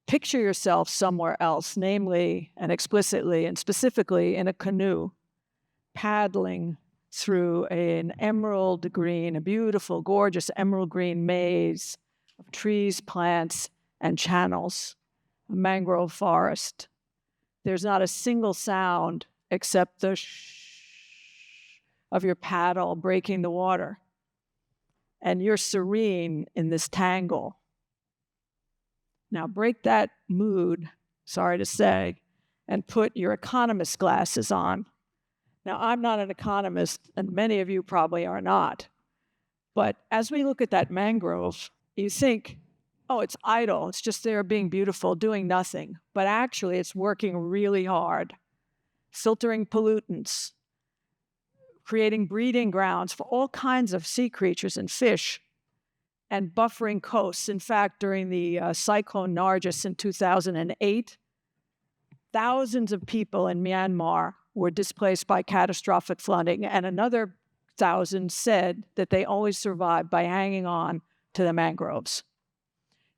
Picture yourself somewhere else, namely and explicitly and specifically in a canoe, paddling through an emerald green, a beautiful, gorgeous emerald green maze of trees, plants, and channels, a mangrove forest. There's not a single sound except the shh of your paddle breaking the water. And you're serene in this tangle. Now break that mood, sorry to say, and put your economist glasses on. Now, I'm not an economist, and many of you probably are not. But as we look at that mangrove, you think, oh, it's idle. It's just there being beautiful, doing nothing. But actually, it's working really hard, filtering pollutants, creating breeding grounds for all kinds of sea creatures and fish, and buffering coasts. In fact, during the cyclone Nargis in 2008, thousands of people in Myanmar were displaced by catastrophic flooding, and another 1,000 said that they only survived by hanging on to the mangroves.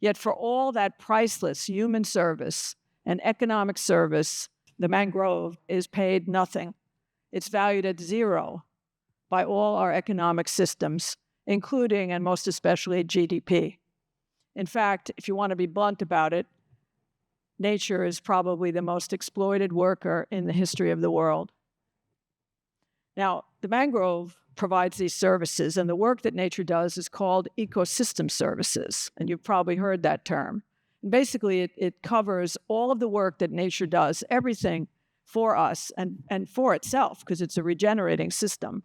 Yet for all that priceless human service and economic service, the mangrove is paid nothing. It's valued at zero by all our economic systems, including and most especially GDP. In fact, if you want to be blunt about it, nature is probably the most exploited worker in the history of the world. Now, the mangrove provides these services, and the work that nature does is called ecosystem services, and you've probably heard that term. And basically, it covers all of the work that nature does, everything for us and for itself, because it's a regenerating system.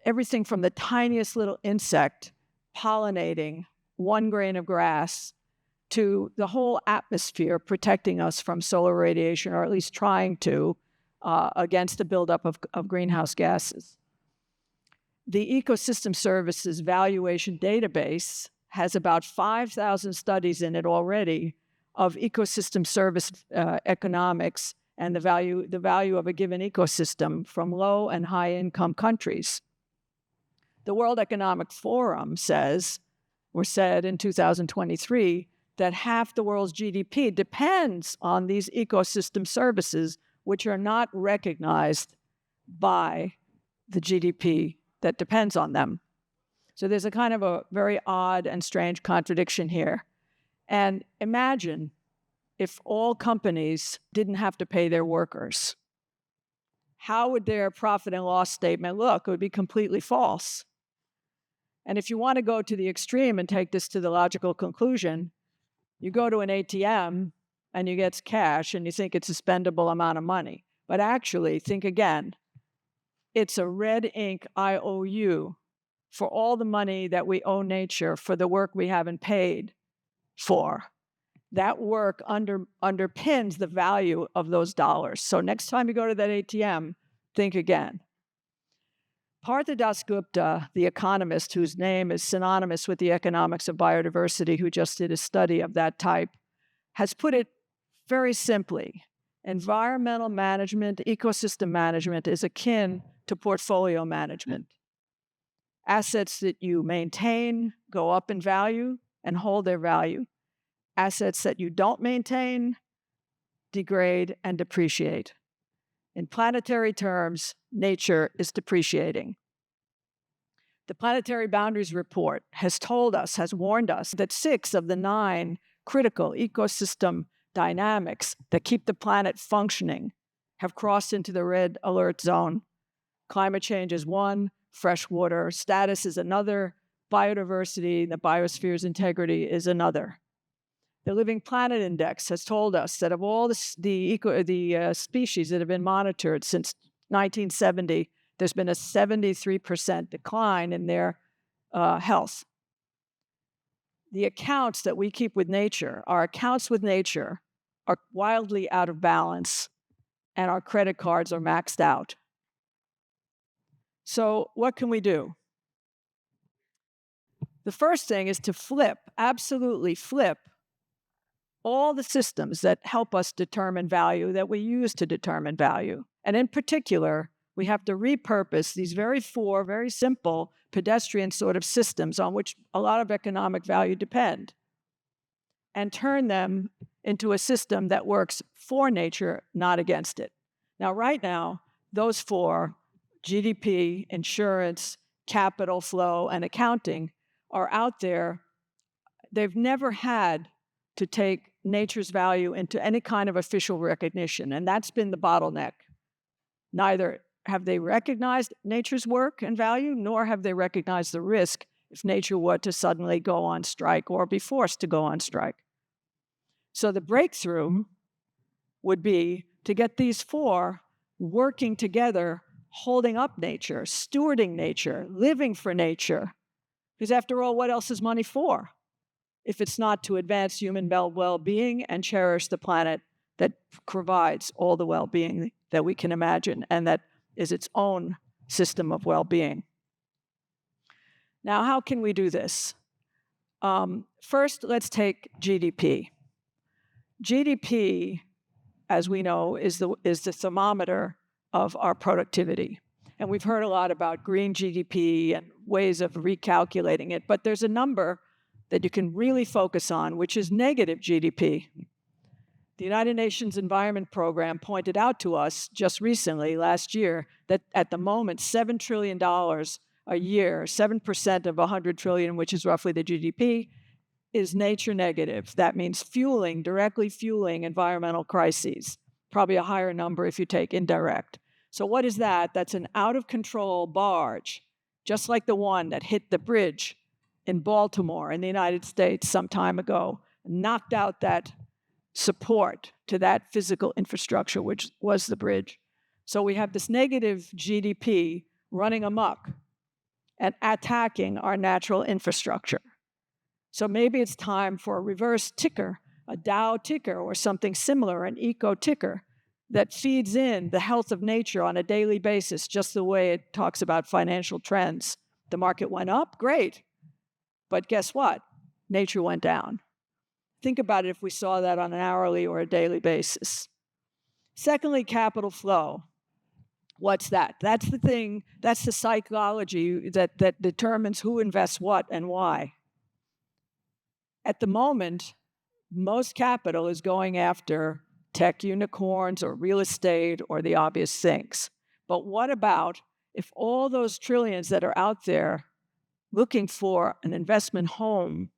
Everything from the tiniest little insect pollinating one grain of grass to the whole atmosphere protecting us from solar radiation, or at least trying to, against the buildup of greenhouse gases. The Ecosystem Services Valuation Database has about 5,000 studies in it already of ecosystem service economics and the value of a given ecosystem from low and high income countries. The World Economic Forum said in 2023, that half the world's GDP depends on these ecosystem services, which are not recognized by the GDP that depends on them. So there's a kind of a very odd and strange contradiction here. And imagine if all companies didn't have to pay their workers. How would their profit and loss statement look? It would be completely false. And if you want to go to the extreme and take this to the logical conclusion, you go to an ATM and you get cash and you think it's a spendable amount of money. But actually, think again. It's a red ink IOU for all the money that we owe nature for the work we haven't paid for. That work underpins the value of those dollars. So next time you go to that ATM, think again. Partha Dasgupta, the economist whose name is synonymous with the economics of biodiversity, who just did a study of that type, has put it very simply. Environmental management, ecosystem management is akin to portfolio management. Assets that you maintain go up in value and hold their value. Assets that you don't maintain degrade and depreciate. In planetary terms, nature is depreciating. The Planetary Boundaries Report has warned us that 6 of the 9 critical ecosystem dynamics that keep the planet functioning have crossed into the red alert zone. Climate change is one, freshwater status is another, biodiversity, the biosphere's integrity is another. The Living Planet Index has told us that of all the species that have been monitored since 1970, there's been a 73% decline in their health. The accounts that we keep with nature, our accounts with nature, are wildly out of balance, and our credit cards are maxed out. So what can we do? The first thing is to absolutely flip all the systems that help us determine value, that we use to determine value. And in particular, we have to repurpose these very simple pedestrian sort of systems on which a lot of economic value depend. and turn them into a system that works for nature, not against it. Now, right now, those four, GDP, insurance, capital flow, and accounting, are out there. They've never had to take nature's value into any kind of official recognition, and that's been the bottleneck. Neither have they recognized nature's work and value, nor have they recognized the risk if nature were to suddenly go on strike or be forced to go on strike. So the breakthrough would be to get these four working together, holding up nature, stewarding nature, living for nature. Because after all, what else is money for if it's not to advance human well-being and cherish the planet that provides all the well-being that we can imagine and that is its own system of well-being? Now, how can we do this? First, let's take GDP. GDP, as we know, is the thermometer of our productivity. And we've heard a lot about green GDP and ways of recalculating it, but there's a number that you can really focus on, which is negative GDP. The United Nations Environment Program pointed out to us just recently, last year, that at the moment, $7 trillion a year, 7% of 100 trillion, which is roughly the GDP, is nature negative. That means directly fueling environmental crises. Probably a higher number if you take indirect. So what is that? That's an out-of-control barge, just like the one that hit the bridge in Baltimore in the United States some time ago, knocked out that support to that physical infrastructure, which was the bridge. So we have this negative GDP running amok and attacking our natural infrastructure. So maybe it's time for a reverse ticker, a Dow ticker or something similar, an eco ticker that feeds in the health of nature on a daily basis, just the way it talks about financial trends. The market went up, great. But guess what? Nature went down. Think about it if we saw that on an hourly or a daily basis. Secondly, capital flow. What's that? That's the thing, that's the psychology that determines who invests what and why. At the moment, most capital is going after tech unicorns or real estate or the obvious things. But what about if all those trillions that are out there looking for an investment home,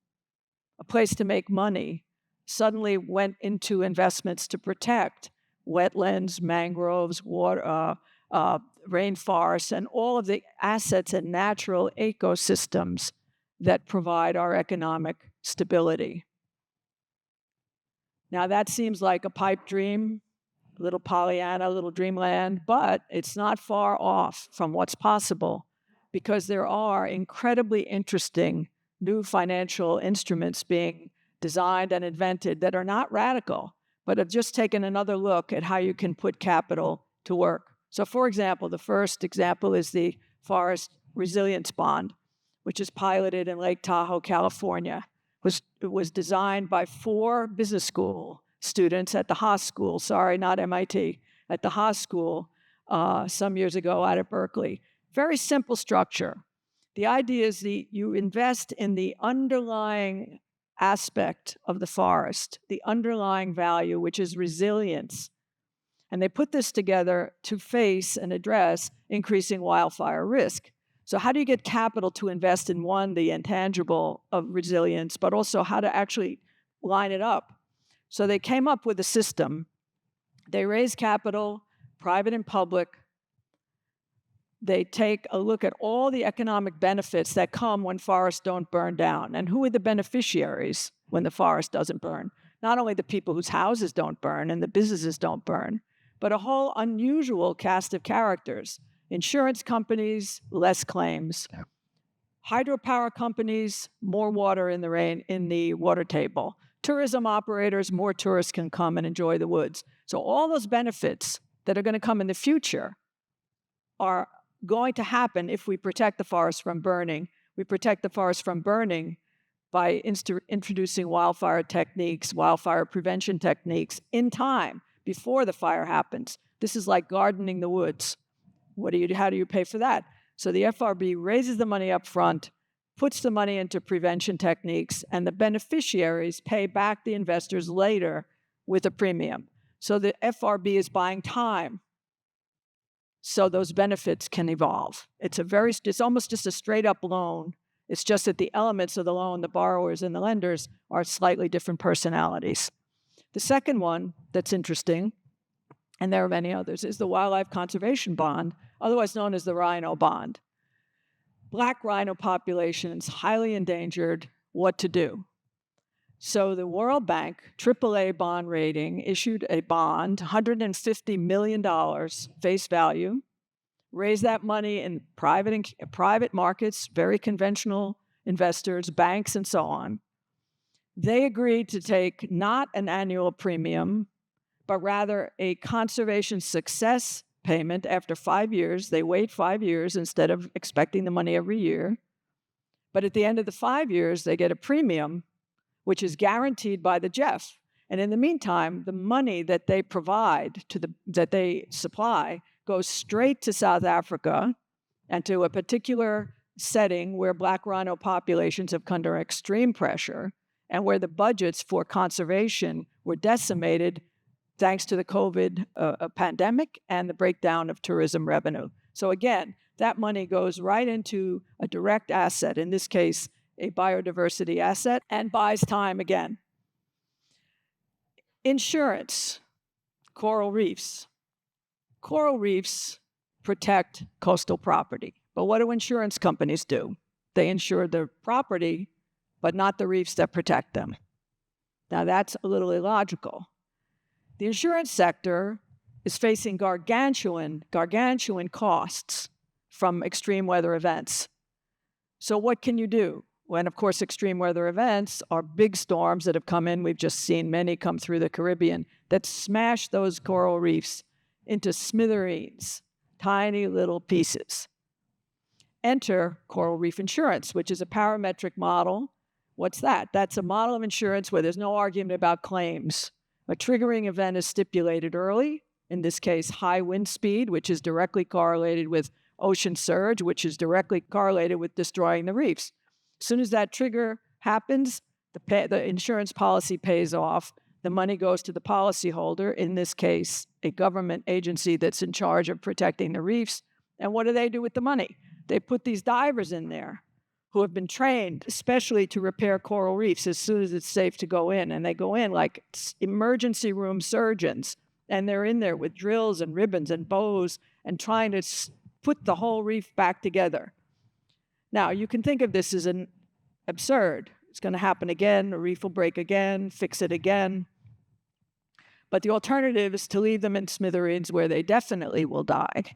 a place to make money, suddenly went into investments to protect wetlands, mangroves, water, rainforests, and all of the assets and natural ecosystems that provide our economic stability? Now, that seems like a pipe dream, a little Pollyanna, a little dreamland, but it's not far off from what's possible because there are incredibly interesting new financial instruments being designed and invented that are not radical, but have just taken another look at how you can put capital to work. So, for example, the first example is the Forest Resilience Bond, which is piloted in Lake Tahoe, California. It was designed by 4 business school students at the Haas School, sorry, not MIT, at the Haas School some years ago out of Berkeley. Very simple structure. The idea is you invest in the underlying aspect of the forest, the underlying value, which is resilience. And they put this together to face and address increasing wildfire risk. So how do you get capital to invest in, one, the intangible of resilience, but also how to actually line it up? So they came up with a system. They raise capital, private and public. They take a look at all the economic benefits that come when forests don't burn down. And who are the beneficiaries when the forest doesn't burn? Not only the people whose houses don't burn and the businesses don't burn, but a whole unusual cast of characters. Insurance companies, less claims. Yeah. Hydropower companies, more water in the water table. Tourism operators, more tourists can come and enjoy the woods. So all those benefits that are going to come in the future are going to happen if we protect the forest from burning. We protect the forest from burning by introducing wildfire techniques, wildfire prevention techniques in time before the fire happens. This is like gardening the woods. How do you pay for that? So the FRB raises the money up front, puts the money into prevention techniques, and the beneficiaries pay back the investors later with a premium. So the FRB is buying time so those benefits can evolve. It's almost just a straight up loan. It's just that the elements of the loan, the borrowers and the lenders, are slightly different personalities. The second one that's interesting, and there are many others, is the Wildlife Conservation Bond, otherwise known as the Rhino Bond. Black rhino populations, highly endangered, what to do? So the World Bank, AAA bond rating, issued a bond, $150 million face value, raised that money in private markets, very conventional investors, banks, and so on. They agreed to take not an annual premium, but rather a conservation success payment after 5 years. They wait 5 years instead of expecting the money every year. But at the end of the 5 years, they get a premium, which is guaranteed by the GEF. And in the meantime, the money that they provide that they supply goes straight to South Africa and to a particular setting where black rhino populations have come under extreme pressure and where the budgets for conservation were decimated thanks to the COVID pandemic and the breakdown of tourism revenue. So again, that money goes right into a direct asset, in this case, a biodiversity asset, and buys time again. Insurance, coral reefs. Coral reefs protect coastal property. But what do insurance companies do? They insure the property, but not the reefs that protect them. Now that's a little illogical. The insurance sector is facing gargantuan costs from extreme weather events. So what can you do? When, of course, extreme weather events are big storms that have come in. We've just seen many come through the Caribbean that smash those coral reefs into smithereens, tiny little pieces. Enter coral reef insurance, which is a parametric model. What's that? That's a model of insurance where there's no argument about claims. A triggering event is stipulated early, in this case, high wind speed, which is directly correlated with ocean surge, which is directly correlated with destroying the reefs. As soon as that trigger happens, the insurance policy pays off. The money goes to the policyholder, in this case, a government agency that's in charge of protecting the reefs. And what do they do with the money? They put these divers in there who have been trained especially to repair coral reefs as soon as it's safe to go in. And they go in like emergency room surgeons. And they're in there with drills and ribbons and bows and trying to put the whole reef back together. Now, you can think of this as an absurd. It's going to happen again, a reef will break again, fix it again. But the alternative is to leave them in smithereens where they definitely will die.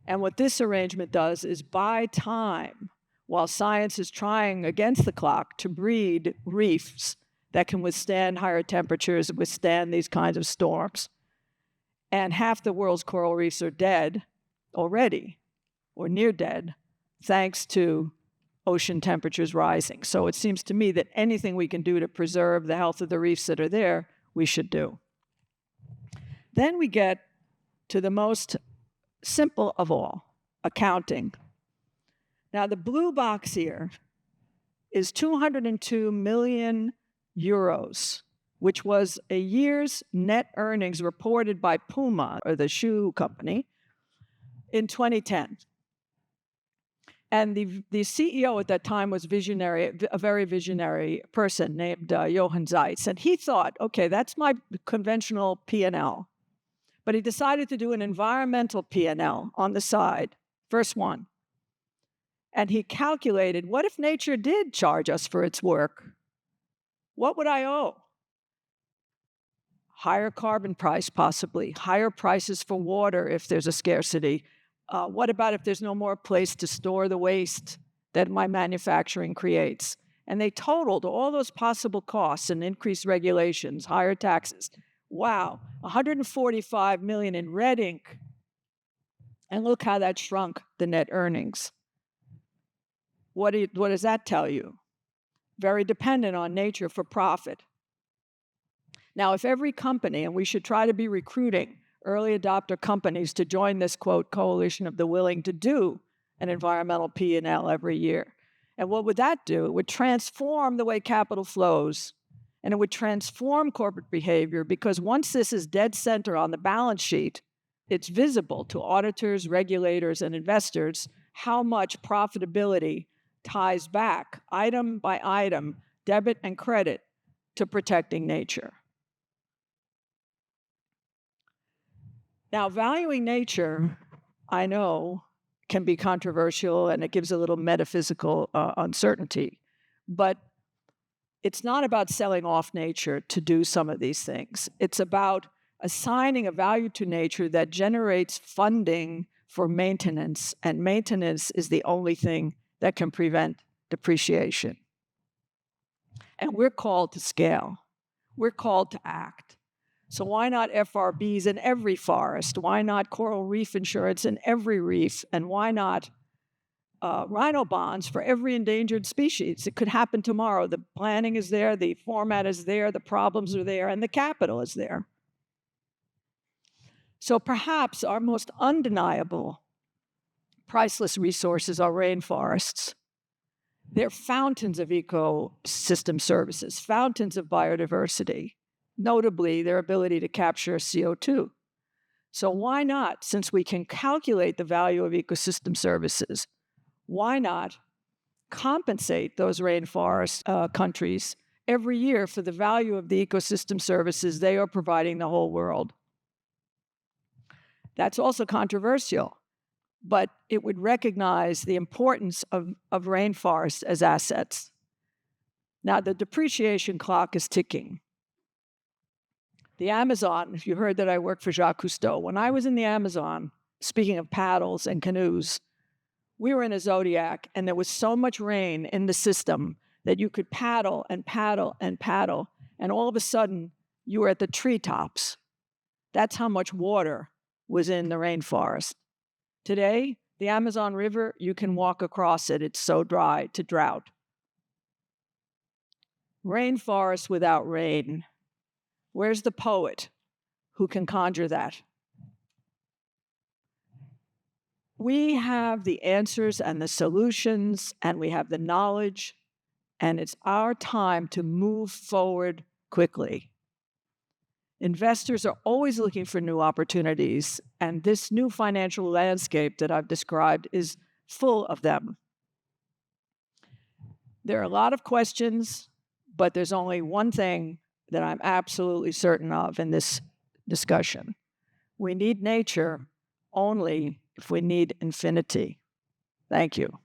And what this arrangement does is buy time while science is trying against the clock to breed reefs that can withstand higher temperatures, withstand these kinds of storms. And half the world's coral reefs are dead already, or near dead, thanks to ocean temperatures rising. So it seems to me that anything we can do to preserve the health of the reefs that are there, we should do. Then we get to the most simple of all, accounting. Now the blue box here is 202 million euros, which was a year's net earnings reported by Puma, or the shoe company, in 2010. And the CEO at that time was a very visionary person named Johann Zeitz. And he thought, okay, that's my conventional P&L. But he decided to do an environmental P&L on the side, first one. And he calculated, what if nature did charge us for its work? What would I owe? Higher carbon price, possibly. Higher prices for water if there's a scarcity. What about if there's no more place to store the waste that my manufacturing creates? And they totaled all those possible costs and increased regulations, higher taxes. Wow, 145 million in red ink. And look how that shrunk the net earnings. What does that tell you? Very dependent on nature for profit. Now, if every company, and we should try to be recruiting early adopter companies to join this, quote, coalition of the willing to do an environmental P&L every year. And what would that do? It would transform the way capital flows, and it would transform corporate behavior, because once this is dead center on the balance sheet, it's visible to auditors, regulators, and investors how much profitability ties back, item by item, debit and credit, to protecting nature. Now, valuing nature, I know, can be controversial, and it gives a little metaphysical uncertainty, but it's not about selling off nature to do some of these things. It's about assigning a value to nature that generates funding for maintenance, and maintenance is the only thing that can prevent depreciation. And we're called to scale. We're called to act. So why not FRBs in every forest? Why not coral reef insurance in every reef? And why not rhino bonds for every endangered species? It could happen tomorrow. The planning is there, the format is there, the problems are there, and the capital is there. So perhaps our most undeniable, priceless resources are rainforests. They're fountains of ecosystem services, fountains of biodiversity, notably their ability to capture CO2. So why not, since we can calculate the value of ecosystem services, why not compensate those rainforest countries every year for the value of the ecosystem services they are providing the whole world? That's also controversial, but it would recognize the importance of rainforests as assets. Now, the depreciation clock is ticking. The Amazon, if you heard that I worked for Jacques Cousteau, when I was in the Amazon, speaking of paddles and canoes, we were in a zodiac, and there was so much rain in the system that you could paddle and paddle and paddle, and all of a sudden, you were at the treetops. That's how much water was in the rainforest. Today, the Amazon River, you can walk across it. It's so dry to drought. Rainforest without rain. Where's the poet who can conjure that? We have the answers and the solutions, and we have the knowledge, and it's our time to move forward quickly. Investors are always looking for new opportunities, and this new financial landscape that I've described is full of them. There are a lot of questions, but there's only one thing that I'm absolutely certain of in this discussion. We need nature only if we need infinity. Thank you.